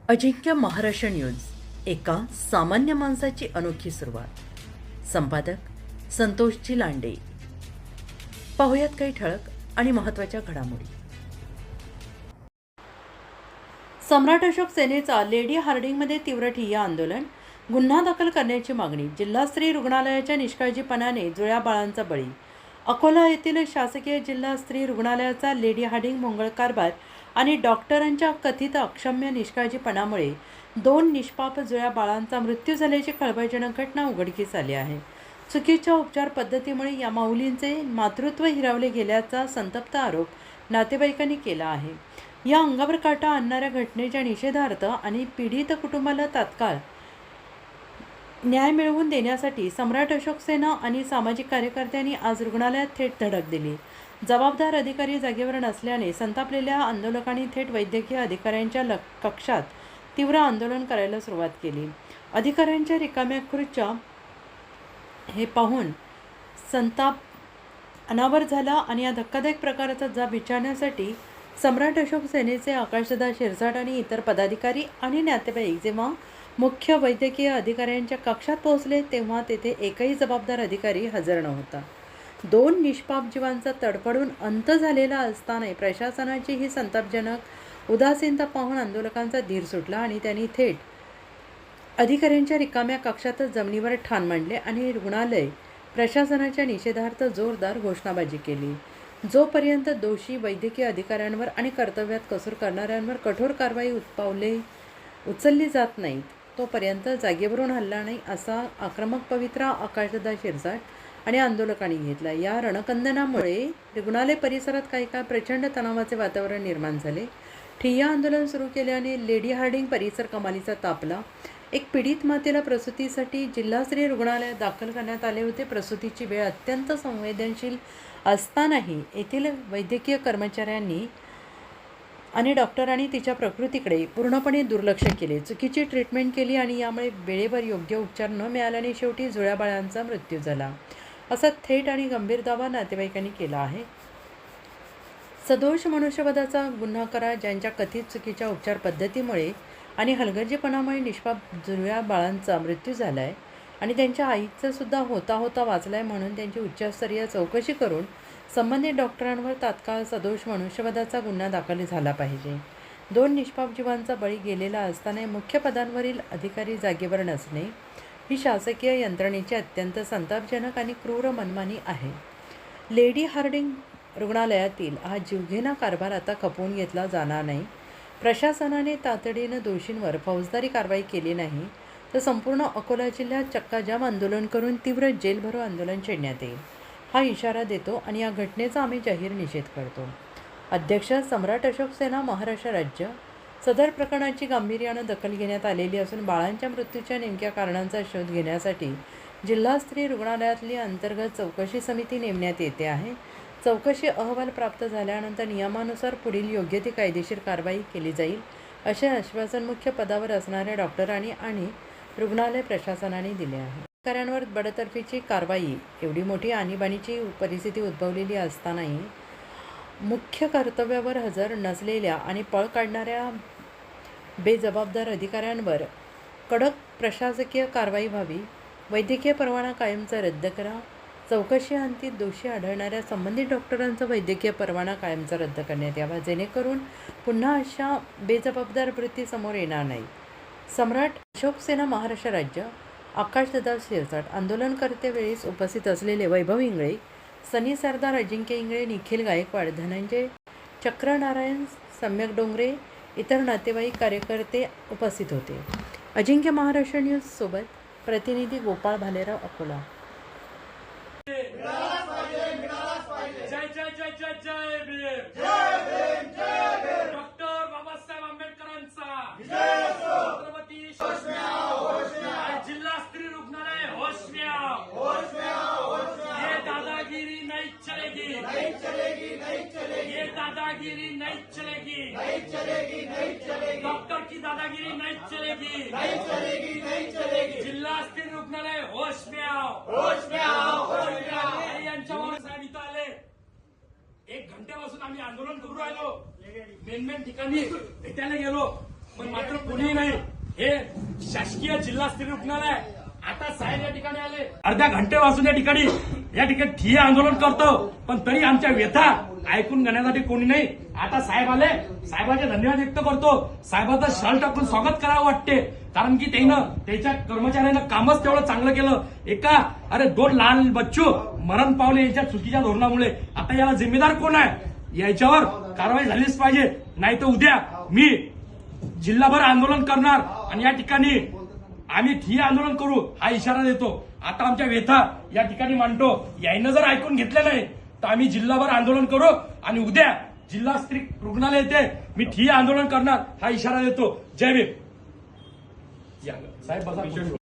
अजिंक्य Maharashtra news, एका सामान्य माणसाची अनोखी सुरुवात. संपादक संतोषजी लांडे. पाहुयात काही ठळक आणि महत्त्वाच्या घडामोडी. सम्राट अशोक सेनेचा लेडी हार्डिंगमध्ये तीव्र ठिय्या आंदोलन, गुन्हा दाखल करण्याची मागणी. जिल्हा स्त्री रुग्णालयाच्या निष्काळजीपणाने जुळ्या बाळांचा बळी. अकोला येथील शासकीय जिल्हा स्त्री रुग्णालयाचा लेडी हार्डिंग भोंगळ कारभार आणि डॉक्टरांच्या कथित अक्षम्य निष्काळजीपणामुळे 2 निष्पाप जुळ्या बाळांचा मृत्यू झाल्याची खळबळजनक घटना उघडकीस आली आहे. चुकीच्या उपचार पद्धतीमुळे या माऊलींचे मातृत्व हिरावले गेल्याचा संतप्त आरोप नातेवाईकांनी केला आहे. या अंगावर काटा आणणाऱ्या घटनेच्या निषेधार्थ आणि पीडित कुटुंबाला तात्काळ न्याय मिळवून देण्यासाठी सम्राट अशोक सेना आणि सामाजिक कार्यकर्त्यांनी आज रुग्णालयात थेट धडक दिली. जबाबदार अधिकारी जागेवर नसल्याने संतापलेल्या आंदोलकांनी थेट वैद्यकीय अधिकाऱ्यांच्या कक्षात तीव्र आंदोलन करायला सुरुवात केली. अधिकाऱ्यांच्या रिकाम्या खुर्च्या हे पाहून संताप अनावर झाला आणि या धक्कादायक प्रकाराचा जाब विचारण्यासाठी सम्राट अशोक सेनेचे आकाशदादा शिरसाट आणि इतर पदाधिकारी आणि नातेवाईक जेव्हा मुख्य वैद्यकीय अधिकाऱ्यांच्या कक्षात पोहोचले तेव्हा तेथे एकही जबाबदार अधिकारी हजर नव्हता. 2 निष्पाप जीवांचा तडफडून अंत झालेला असताना प्रशासनाची ही संतापजनक उदासीनता पाहून आंदोलकांचा धीर सुटला आणि त्यांनी थेट अधिकाऱ्यांच्या रिकाम्या कक्षातच जमिनीवर ठाण मांडले आणि रुग्णालय प्रशासनाच्या निषेधार्थ जोरदार घोषणाबाजी केली. जोपर्यंत दोषी वैद्यकीय अधिकाऱ्यांवर आणि कर्तव्यात कसूर करणाऱ्यांवर कठोर कारवाई उचलली जात नाहीत तोपर्यंत जागेवरून हलला नाही, असा आक्रमक पवित्रा आकाशदादा शिरसाट आणि आंदोलकांनी घेतला. या रणकंदनामुळे रुग्णालय परिसरात काही काळ प्रचंड तणावाचे वातावरण निर्माण झाले. ठिय्या आंदोलन सुरू केल्याने लेडी हार्डिंग परिसर कमालीचा तापला. एक पीडित मातेला प्रसूतीसाठी जिल्हास्तरीय रुग्णालयात दाखल करण्यात आले होते. प्रसूतीची वेळ अत्यंत संवेदनशील असतानाही येथील वैद्यकीय कर्मचाऱ्यांनी आणि डॉक्टरांनी तिच्या प्रकृतीकडे पूर्णपणे दुर्लक्ष केले, चुकीची ट्रीटमेंट केली आणि यामुळे वेळेवर योग्य उपचार न मिळाल्याने शेवटी जुळ्या बाळांचा मृत्यू झाला, असा थेट आणि गंभीर दावा नातेवाईकांनी केला आहे. सदोष मनुष्यवधाचा गुन्हा करा, ज्यांच्या कथित चुकीच्या उपचार पद्धतीमुळे आणि हलगर्जीपणामुळे निष्पाप जुळ्या बाळांचा मृत्यू झाला आहे आणि त्यांच्या आईचं सुद्धा होता वाचला आहे, म्हणून त्यांची उच्चस्तरीय चौकशी करून संबंधित डॉक्टरांवर तात्काळ सदोष मनुष्यवधाचा गुन्हा दाखल झाला पाहिजे. 2 निष्पाप जीवांचा बळी गेलेला असताना मुख्य पदांवरील अधिकारी जागेवर नसणे ही शासकीय यंत्रणेची अत्यंत संतापजनक आणि क्रूर मनमानी आहे. लेडी हार्डिंग रुग्णालयातील हा जीवघेणा कारभार आता खपवून घेतला जाणार नाही. प्रशासनाने तातडीनं दोषींवर फौजदारी कारवाई केली नाही तर संपूर्ण अकोला जिल्ह्यात चक्काजाम आंदोलन करून तीव्र जेलभरो आंदोलन छेडण्यात येईल, हा इशारा देतो आणि या घटनेचा आम्ही जाहीर निषेध करतो. अध्यक्ष सम्राट अशोक सेना महाराष्ट्र राज्य. सदर प्रकरणाची गांभीर्यानं दखल घेण्यात आलेली असून बाळांच्या मृत्यूच्या नेमक्या कारणांचा शोध घेण्यासाठी जिल्हा स्त्री रुग्णालयातली अंतर्गत चौकशी समिती नेमण्यात येते आहे. चौकशी अहवाल प्राप्त झाल्यानंतर नियमानुसार पुढील योग्य ती कायदेशीर कारवाई केली जाईल, असे आश्वासन मुख्य पदावर असणाऱ्या डॉक्टरांनी आणि रुग्णालय प्रशासनाने दिले आहे. अधिकाऱ्यांवर बडतर्फीची कारवाई. एवढी मोठी आणीबाणीची परिस्थिती उद्भवलेली असतानाही मुख्य कर्तव्यावर हजर नसलेल्या आणि पळ काढणाऱ्या बेजबाबदार अधिकाऱ्यांवर कडक प्रशासकीय कारवाई व्हावी. वैद्यकीय परवाना कायमचा रद्द करा. चौकशी अंती दोषी आढळणाऱ्या संबंधित डॉक्टरांचा वैद्यकीय परवाना कायमचा रद्द करण्यात यावा, जेणेकरून पुन्हा अशा बेजबाबदार वृत्ती समोर येणार नाही. सम्राट अशोक सेना महाराष्ट्र राज्य. आकाशदादा शिरसाट. आंदोलनकर्तेवेळेस उपस्थित असलेले वैभव इंगळे, सनी सरदार, अजिंक्य इंगळे, निखिल गायकवाड, धनंजय चक्रनारायण, सम्यक डोंगरे, इतर नातेवाईक कार्यकर्ते उपस्थित होते. अजिंक्य महाराष्ट्र न्यूज सोबत प्रतिनिधी गोपाळ भालेराव, अकोला. जय जय जय जय जय भीम. डॉक्टर बाबासाहेब आंबेडकरांचा छत्रपती जिल्हा स्त्री रुग्णालय होश में आओ. ये दादागिरी नहीं चलेगी. ये दादागिरी नहीं चलेगी. डॉक्टर की दादागिरी नहीं चलेगी. जिल्हा स्त्री रुग्णालय होश में आओ. यांच्यावर साहेब इथं आले. 1 घंट्यापासून आम्ही आंदोलन करू राहिलो. मेन ठिकाणी भेटायला गेलो. पण मात्र कोणीही नाही. हे शासकीय जिल्हास्तरीय रुग्णालय. आता साहेब या ठिकाणी आले, अर्ध्या घंटेपासून या ठिकाणी ठिय्या आंदोलन करतो, पण तरी आमच्या व्यथा ऐकून घेण्यासाठी कोणी नाही. आता साहेब आले, साहेबांचे धन्यवाद व्यक्त करतो. साहेबांचं शाल टाकून स्वागत करावं वाटते, कारण की त्याच्या कर्मचाऱ्यांना कामच तेवढं चांगलं केलं. अरे 2 लहान बच्चू मरण पावले यांच्या चुकीच्या धोरणामुळे. आता याला जिम्मेदार कोण आहे? याच्यावर कारवाई झालीच पाहिजे, नाही तर उद्या मी जिल्हाभर आंदोलन करणार आणि या ठिकाणी आम्ही ठिय्या आंदोलन करू हा इशारा देतो. आता आमच्या व्यथा या ठिकाणी मांडतो. यायनं जर ऐकून घेतलं नाही तर आम्ही जिल्हाभर आंदोलन करू आणि उद्या जिल्हास्तरीय रुग्णालय येथे मी ठिय्या आंदोलन करणार हा इशारा देतो. जय भीम. साहेब बसा.